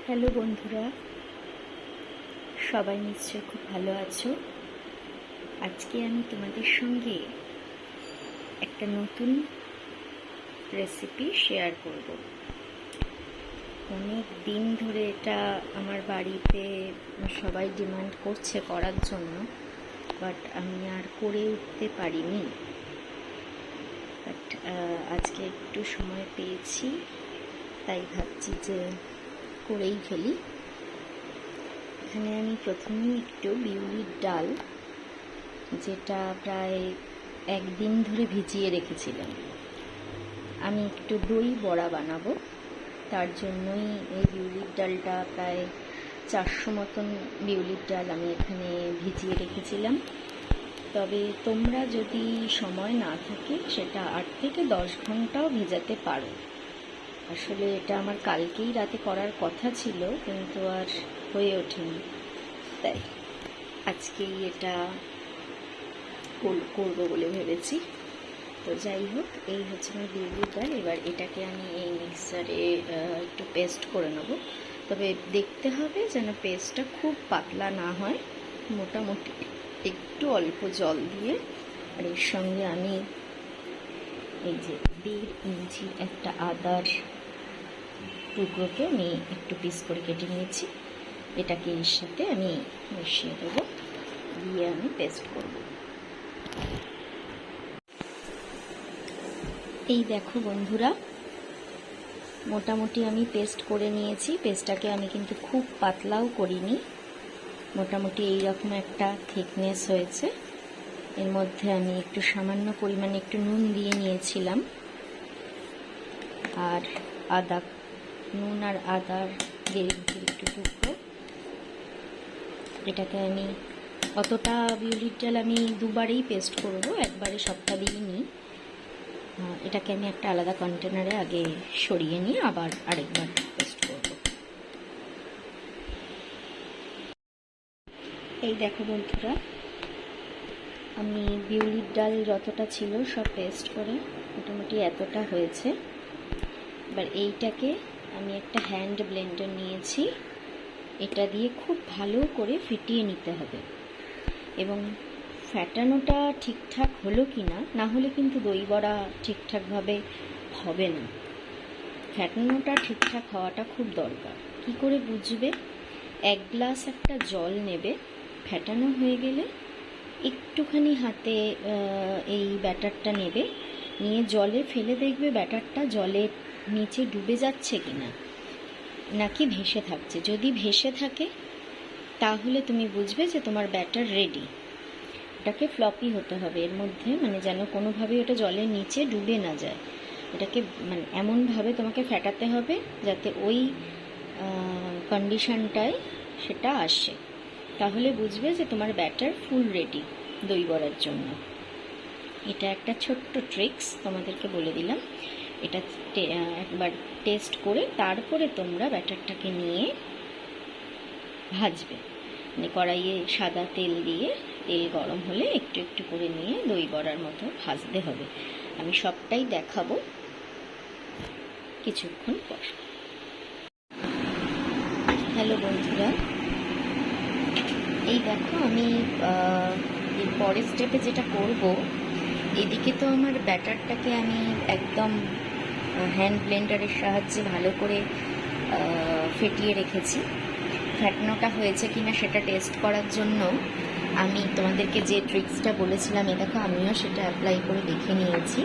Hello বন্ধুরা, সবাই নিশ্চয়ই খুব ভালো আছো। আজকে আমি তোমাদের সঙ্গে একটা নতুন রেসিপি শেয়ার করব। অনেক দিন ধরে এটা আমার বাড়িতে সবাই ডিমান্ড করছে করার জন্য, বাট আমি আর করে উঠতে পারিনি। বাট আজকে একটু সময় পেয়েছি, তাই ভাবছি যে করেই ফেলি। এখানে আমি প্রথমেই একটু বিউলির ডাল, যেটা প্রায় একদিন ধরে ভিজিয়ে রেখেছিলাম, আমি একটু দই বড়া বানাবো, তার জন্যই এই বিউলির ডালটা প্রায় 400 মতন বিউলির ডাল আমি এখানে ভিজিয়ে রেখেছিলাম। তবে তোমরা যদি সময় না থাকে সেটা 8 থেকে 10 ঘন্টাও ভেজাতে পারো। আসলে এটা আমার কালকেই রাতে করার কথা ছিল, কিন্তু আর হয়ে ওঠেনি, তাই আজকেই এটা করবো বলে ভেবেছি। তো যাই হোক, এই হচ্ছে আমার বিউলির ডাল। এবার এটাকে আমি এই মিক্সারে একটু পেস্ট করে নেব। তবে দেখতে হবে যেন পেস্টটা খুব পাতলা না হয়, মোটামুটি একটু অল্প জল দিয়ে। আর এর সঙ্গে আমি এই যে 1.5 ইঞ্চি একটা আদার টুকরোকে আমি একটু পিস করে কেটে নিয়েছি, এটাকে এর সাথে আমি মিশিয়ে দেবো, দিয়ে আমি পেস্ট করব। এই দেখো বন্ধুরা, মোটামুটি আমি পেস্ট করে নিয়েছি। পেস্টটাকে আমি কিন্তু খুব পাতলাও করিনি, মোটামুটি এইরকম একটা থিকনেস হয়েছে। এর মধ্যে আমি একটু সামান্য পরিমাণে একটু নুন দিয়ে নিয়েছিলাম, আর নুন আর আদার একটু টুকরো। এটাকে আমি অতটা বিউলির ডাল আমি দুবারেই পেস্ট করব, একবারে সবটা দিইনি। এটাকে আমি একটা আলাদা কন্টেনারে আগে সরিয়ে নিয়ে আবার আরেকবার পেস্ট করব। এই দেখো বন্ধুরা, আমি বিউলির ডাল যতটা ছিল সব পেস্ট করে মোটামুটি এতটা হয়েছে। এবার এইটাকে আমি একটা হ্যান্ড ব্লেন্ডার নিয়েছি, এটা দিয়ে খুব ভালো করে ফেটিয়ে নিতে হবে। এবং ফ্যাটানোটা ঠিকঠাক হলো কি না, না হলে কিন্তু দই বড়া ঠিকঠাকভাবে হবে না। ফ্যাটানোটা ঠিকঠাক হওয়াটা খুব দরকার। কি করে বুঝবে? 1 গ্লাস একটা জল নেবে, ফ্যাটানো হয়ে গেলে একটুখানি হাতে এই ব্যাটারটা নেবে, নিয়ে জলে ফেলে দেখবে ব্যাটারটা জলের নিচে ডুবে যাচ্ছে কিনা, নাকি ভেসে থাকছে। যদি ভেসে থাকে তাহলে তুমি বুঝবে যে তোমার ব্যাটার রেডি। এটাকে ফ্লপি হতে হবে এর মধ্যে, মানে যেন কোনোভাবেই ওটা জলের নিচে ডুবে না যায়। এটাকে মানে এমনভাবে তোমাকে ফেটাতে হবে যাতে ওই কন্ডিশনটায় সেটা আসে, তাহলে বুঝবে যে তোমার ব্যাটার ফুল রেডি দই বড়ার জন্য। এটা একটা ছোট্ট ট্রিক্স তোমাদেরকে বলে দিলাম। এটা একবার টেস্ট করে তারপরে তোমরা ব্যাটারটাকে নিয়ে ভাজবে, মানে কড়াইয়ে সাদা তেল দিয়ে, তেল গরম হলে একটু একটু করে নিয়ে দই বড়ার মতো ভাজতে হবে। আমি সবটাই দেখাবো কিছুক্ষণ পর। হ্যালো বন্ধুরা, এই দেখো আমি এর পরের স্টেপে যেটা করব, এদিকে তো আমার ব্যাটারটাকে আমি একদম হ্যান্ড ব্লেন্ডারের সাহায্যে ভালো করে ফেটিয়ে রেখেছি। ফ্যাটানোটা হয়েছে কিনা সেটা টেস্ট করার জন্য আমি তোমাদেরকে যে ট্রিক্সটা বলেছিলাম, এ দেখো আমিও সেটা অ্যাপ্লাই করে দেখে নিয়েছি।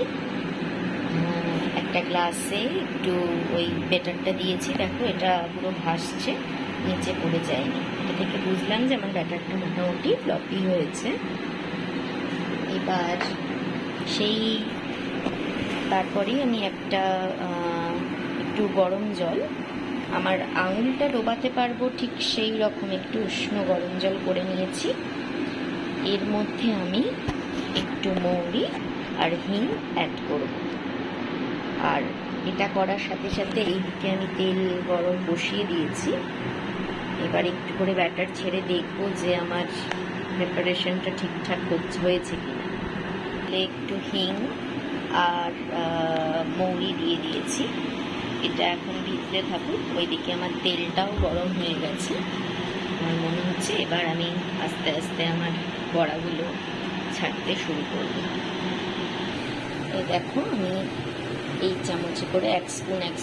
একটা গ্লাসে একটু ওই ব্যাটারটা দিয়েছি, দেখো এটা পুরো ভাসছে, নিচে পড়ে যায়নি। এটা থেকে বুঝলাম যে আমার ব্যাটারটা মোটামুটি ফ্লপি হয়েছে। এবার তারপরেই আমি একটু গরম জল, আমার আঙুলটা ডোবাতে পারবো ঠিক সেই রকম একটু উষ্ণ গরম জল করে নিয়েছি। এর মধ্যে আমি একটু মৌরি আর হিং অ্যাড করব। আর এটা করার সাথে সাথে এইদিকে আমি তেল গরম বসিয়ে দিয়েছি। এবার একটু করে ব্যাটার ছেড়ে দেখবো যে আমার প্রিপারেশনটা ঠিকঠাক হয়েছে কিনা। একটু হিং আর মৌরি দিয়ে দিয়েছি, এটা এখন ভিজতে থাকুক। ওইদিকে আমার তেলটাও গরম হয়ে গেছে। আমার মনে হচ্ছে এবার আমি আস্তে আস্তে আমার বড়াগুলো ছাড়তে শুরু করব। এই দেখো আমি এই চামচে করে এক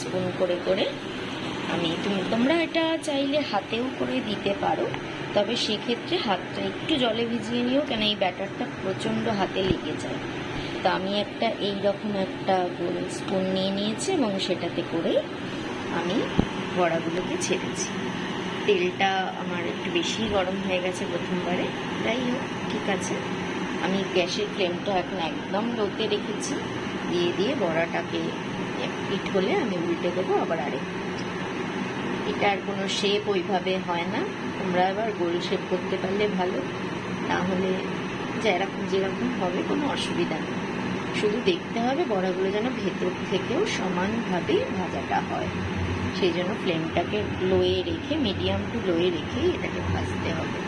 স্পুন করে করে আমি তোমরা এটা চাইলে হাতেও করে দিতে পারো, তবে সেক্ষেত্রে হাতটা একটু জলে ভিজিয়ে নিও, কেন এই ব্যাটারটা প্রচণ্ড হাতে লেগে যায়। তো আমি একটা এইরকম একটা গোল স্পুন নিয়ে নিয়েছি এবং সেটাতে করে আমি বড়াগুলোকে ছেড়েছি। তেলটা আমার একটু বেশি গরম হয়ে গেছে প্রথমবারে, যাই হোক ঠিক আছে। আমি গ্যাসের ফ্লেমটা এখন একদম লোতে রেখেছি। দিয়ে বড়াটাকে এক পিঠ হলে আমি উল্টে দেবো আবার আরেক। এটার কোনো শেপ ওইভাবে হয় না, তোমরা আবার গোল শেপ করতে পারলে ভালো, না হলে যেরকম হবে কোনো অসুবিধা নেই। শুধু দেখতে হবে বড়াগুলো যেন ভেতর থেকেও সমানভাবে ভাজাটা হয়, সেই জন্য ফ্লেমটাকে লোয়ে রেখে, মিডিয়াম টু লোয়ে রেখে এটাকে ভাজতে হবে।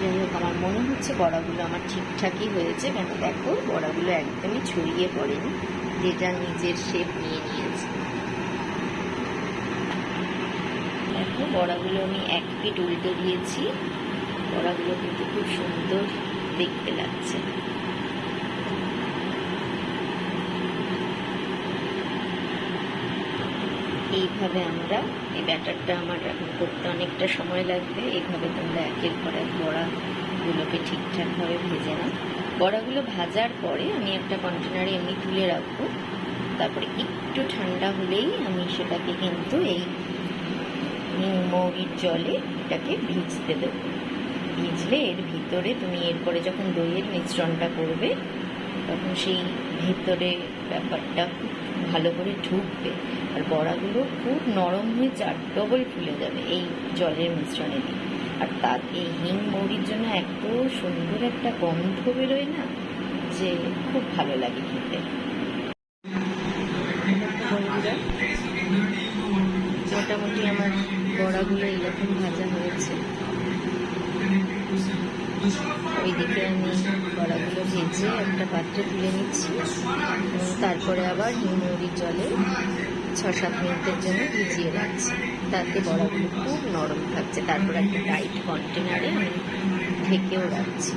যাই হোক আমার মনে হচ্ছে বড়াগুলো আমার ঠিকঠাকই হয়েছে, কেন দেখো বড়াগুলো একদমই ছড়িয়ে পড়েনি, যেটা নিজের শেপ নিয়ে নিয়েছে। দেখো বড়াগুলো আমি এক পিঠ উল্টে দিয়েছি, বড়াগুলো কিন্তু খুব সুন্দর দেখতে লাগছে। এইভাবে আমরা এই ব্যাটারটা আমার এখন করতে অনেকটা সময় লাগবে। এইভাবে তোমরা একের পর এক বড়াগুলোকে ঠিকঠাকভাবে ভেজে নাও। বড়াগুলো ভাজার পরে আমি একটা কন্টেনারে এমনি তুলে রাখবো, তারপরে একটু ঠান্ডা হলেই আমি সেটাকে কিন্তু এই মৌরির জলে এটাকে ভিজতে দেবো। ভিজলে এর ভিতরে তুমি এরপরে যখন দইয়ের মিশ্রণটা করবে তখন সেই ভিতরে ব্যাপারটা খুব ভালো করে ঢুকবে, আর বড়াগুলো খুব নরম হয়ে ডবল ফুলে যাবে এই জলের মিশ্রণে দিয়ে। আর তার এই হিং মৌরির জন্য এত সুন্দর একটা গন্ধ বেরোয় না, যে খুব ভালো লাগে খেতে। মোটামুটি আমার বড়াগুলো এইরকম ভাজা হয়েছে। ওইদিকে আমি বড়াগুলো ভেজে একটা পাত্রে তুলে নিচ্ছি এবং তারপরে আবার হিমুড়ির জলে 6-7 মিনিটের জন্য ভিজিয়ে রাখছি, তাতে বড়াগুলো খুব নরম থাকছে। তারপর একটা টাইট কন্টেনারে আমি ঢেকেও রাখছি।